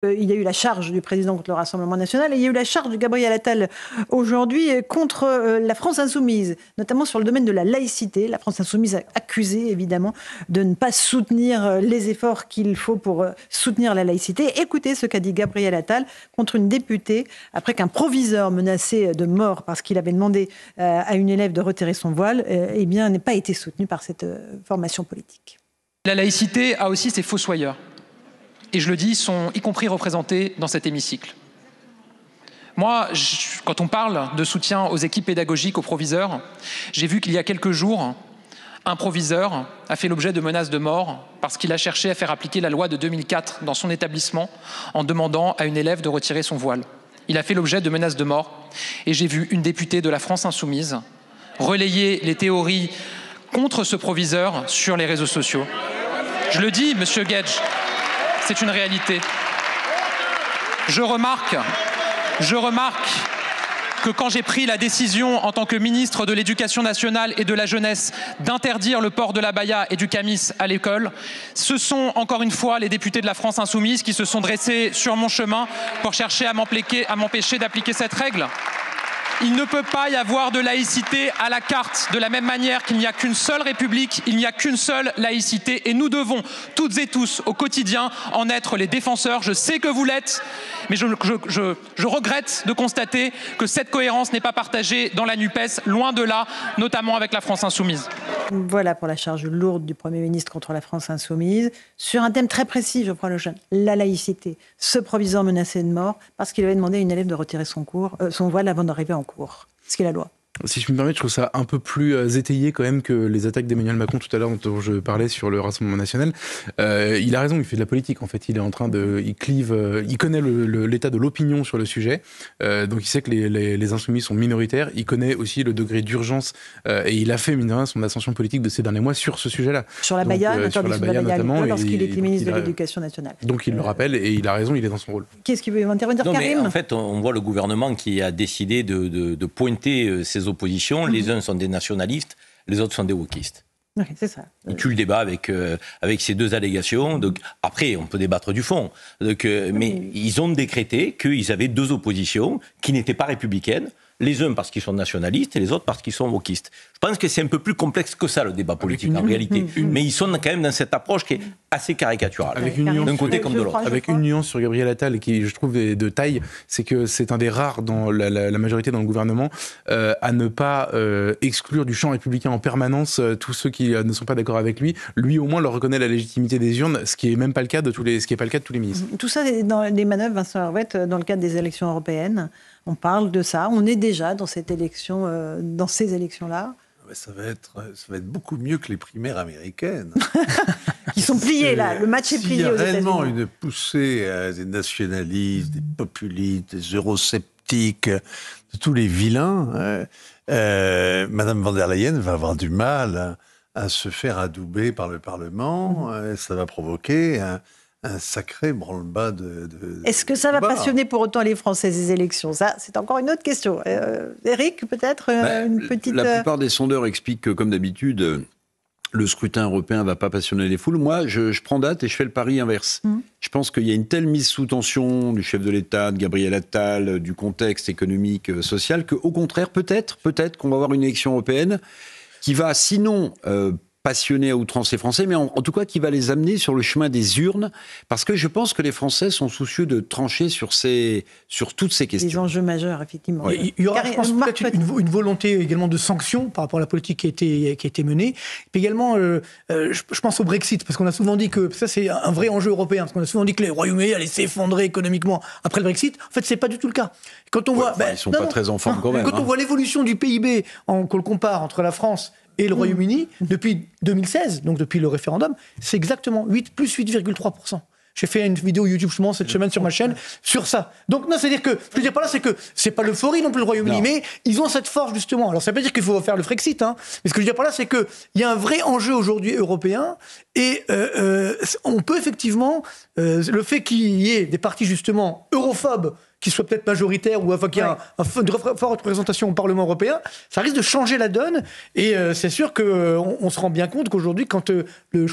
Il y a eu la charge du président contre le Rassemblement national et il y a eu la charge de Gabriel Attal aujourd'hui contre la France insoumise, notamment sur le domaine de la laïcité. La France insoumise a accusé évidemment de ne pas soutenir les efforts qu'il faut pour soutenir la laïcité. Écoutez ce qu'a dit Gabriel Attal contre une députée après qu'un proviseur menacé de mort parce qu'il avait demandé à une élève de retirer son voile n'ait pas été soutenu par cette formation politique. La laïcité a aussi ses fossoyeurs. Et je le dis, sont y compris représentés dans cet hémicycle. Moi, quand on parle de soutien aux équipes pédagogiques, aux proviseurs, j'ai vu qu'il y a quelques jours, un proviseur a fait l'objet de menaces de mort parce qu'il a cherché à faire appliquer la loi de 2004 dans son établissement en demandant à une élève de retirer son voile. Il a fait l'objet de menaces de mort et j'ai vu une députée de la France insoumise relayer les théories contre ce proviseur sur les réseaux sociaux. Je le dis, monsieur Guedj, c'est une réalité. Je remarque que quand j'ai pris la décision en tant que ministre de l'Éducation nationale et de la jeunesse d'interdire le port de l'abaya et du camis à l'école, ce sont encore une fois les députés de la France insoumise qui se sont dressés sur mon chemin pour chercher à m'empêcher d'appliquer cette règle. Il ne peut pas y avoir de laïcité à la carte. De la même manière qu'il n'y a qu'une seule République, il n'y a qu'une seule laïcité. Et nous devons, toutes et tous, au quotidien, en être les défenseurs. Je sais que vous l'êtes, mais je regrette de constater que cette cohérence n'est pas partagée dans la NUPES, loin de là, notamment avec la France insoumise. Voilà pour la charge lourde du Premier ministre contre la France insoumise. Sur un thème très précis, Geoffroy Lejeune, la laïcité. Ce proviseur menacé de mort parce qu'il avait demandé à une élève de retirer son voile avant d'arriver en cours. Ce qui est la loi. Si je me permets, je trouve ça un peu plus étayé quand même que les attaques d'Emmanuel Macron tout à l'heure dont je parlais sur le Rassemblement national. Il a raison, il fait de la politique en fait. Il est en train il connaît l'état de l'opinion sur le sujet. Donc il sait que les insoumis sont minoritaires. Il connaît aussi le degré d'urgence et il a fait mine de rien son ascension politique de ces derniers mois sur ce sujet-là. Sur la baya, notamment, lorsqu'il était ministre de l'Éducation nationale. Donc il le rappelle et il a raison, il est dans son rôle. Qu'est-ce qui veut intervenir, non, Karim ? Mais en fait, on voit le gouvernement qui a décidé de pointer ses oppositions. Les uns sont des nationalistes, les autres sont des wokistes. Oui, c'est ça. Il tue le débat avec ces deux allégations. Donc, après, on peut débattre du fond. Donc, mais ils ont décrété qu'ils avaient deux oppositions qui n'étaient pas républicaines. Les uns parce qu'ils sont nationalistes et les autres parce qu'ils sont wokistes. Je pense que c'est un peu plus complexe que ça, le débat politique, en réalité. Mais ils sont quand même dans cette approche qui est assez caricaturale, d'un côté comme de l'autre. Avec une nuance sur Gabriel Attal qui, je trouve, est de taille, c'est que c'est un des rares dans la majorité dans le gouvernement à ne pas exclure du champ républicain en permanence tous ceux qui ne sont pas d'accord avec lui. Lui, au moins, leur reconnaît la légitimité des urnes, ce qui n'est même pas le cas de tous les ministres. Tout ça est dans les manœuvres, Vincent Herouette, dans le cadre des élections européennes. On parle de ça. On est déjà dans cette élection, dans ces élections-là. Ça va être beaucoup mieux que les primaires américaines. Qui sont pliées, là. Le match est plié aux États-Unis. Il y a réellement une poussée des nationalistes, des populistes, des eurosceptiques, de tous les vilains. Madame von der Leyen va avoir du mal à se faire adouber par le Parlement. Ça va provoquer un sacré branle-bas de Est-ce que ça va passionner pour autant les Français, ces élections ? Ça, c'est encore une autre question. Éric, peut-être une petite... La plupart des sondeurs expliquent que, comme d'habitude, le scrutin européen ne va pas passionner les foules. Moi, je prends date et je fais le pari inverse. Je pense qu'il y a une telle mise sous tension du chef de l'État, de Gabriel Attal, du contexte économique, social, qu'au contraire, peut-être qu'on va avoir une élection européenne qui va, sinon... passionner à outrance les Français, mais en tout cas qui va les amener sur le chemin des urnes, parce que je pense que les Français sont soucieux de trancher sur toutes ces questions. Des enjeux majeurs, effectivement. Oui, il y aura, je pense, peut-être une volonté également de sanction par rapport à la politique qui a été menée. Et puis également, je pense au Brexit, parce qu'on a souvent dit que ça, c'est un vrai enjeu européen, parce qu'on a souvent dit que le Royaume-Uni allait s'effondrer économiquement après le Brexit. En fait, c'est pas du tout le cas. Quand on voit, ils sont pas très en forme quand même. Quand on voit l'évolution du PIB, qu'on le compare entre la France et le Royaume-Uni, depuis 2016, donc depuis le référendum, c'est exactement plus 8,3%. J'ai fait une vidéo YouTube justement cette semaine sur ma chaîne sur ça. Donc non, c'est-à-dire que, ce que je veux dire par là, c'est que c'est pas l'euphorie non plus le Royaume-Uni, mais ils ont cette force justement. Alors ça veut pas dire qu'il faut faire le Frexit, mais ce que je veux dire par là, c'est qu'il y a un vrai enjeu aujourd'hui européen et on peut effectivement, le fait qu'il y ait des partis justement europhobes qui soit peut-être majoritaire ou qu'il y ait une forte représentation au Parlement européen, ça risque de changer la donne. Et c'est sûr qu'on se rend bien compte qu'aujourd'hui, quand le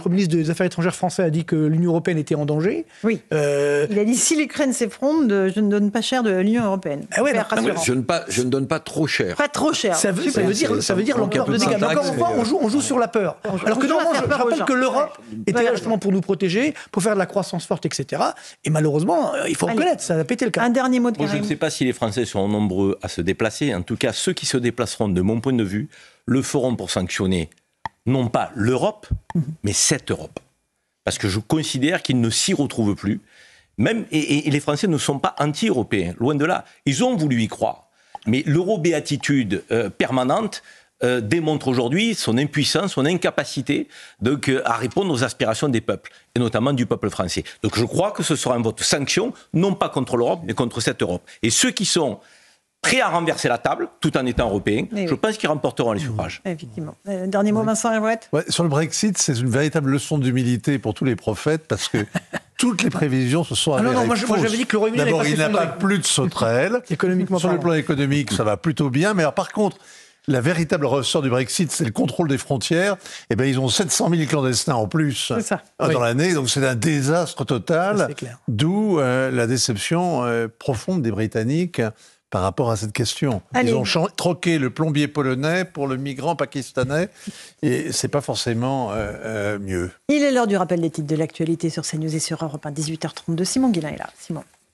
ministre des Affaires étrangères français a dit que l'Union européenne était en danger... Oui. Il a dit, si l'Ukraine s'effronte, je ne donne pas cher de l'Union européenne. Ah ouais, je ne donne pas trop cher. Pas trop cher. Ça veut dire l'ampleur de dégâts. Mais encore une fois, on joue sur la peur. Alors que normalement, je rappelle que l'Europe était là justement pour nous protéger, pour faire de la croissance forte, etc. Et malheureusement, il faut reconnaître, ça a pété le câble. Un dernier mot de Karim. Je ne sais pas si les Français sont nombreux à se déplacer. En tout cas, ceux qui se déplaceront, de mon point de vue, le feront pour sanctionner non pas l'Europe, mais cette Europe. Parce que je considère qu'ils ne s'y retrouvent plus. Même, et les Français ne sont pas anti-européens, loin de là. Ils ont voulu y croire. Mais l'euro-béatitude permanente démontre aujourd'hui son impuissance, son incapacité à répondre aux aspirations des peuples, et notamment du peuple français. Donc je crois que ce sera un vote sanction, non pas contre l'Europe, mais contre cette Europe. Et ceux qui sont prêts à renverser la table, tout en étant européens, je pense qu'ils remporteront les suffrages. Effectivement. Dernier mot, Vincent Herouette. Sur le Brexit, c'est une véritable leçon d'humilité pour tous les prophètes, parce que toutes les prévisions se sont avérées moi fausses. j'avais dit que le Royaume-Uni D'abord, il n'a pas plus de sauterelles. Économiquement Sur le plan économique, ça va plutôt bien. Mais alors, par contre, la véritable ressort du Brexit, c'est le contrôle des frontières. Eh bien, ils ont 700 000 clandestins en plus dans l'année. Donc, c'est un désastre total. D'où la déception profonde des Britanniques par rapport à cette question. Ils ont troqué le plombier polonais pour le migrant pakistanais. Et c'est pas forcément mieux. Il est l'heure du rappel des titres de l'actualité sur CNews et sur Europe 1, 18h32. Simon Guillain est là. Simon.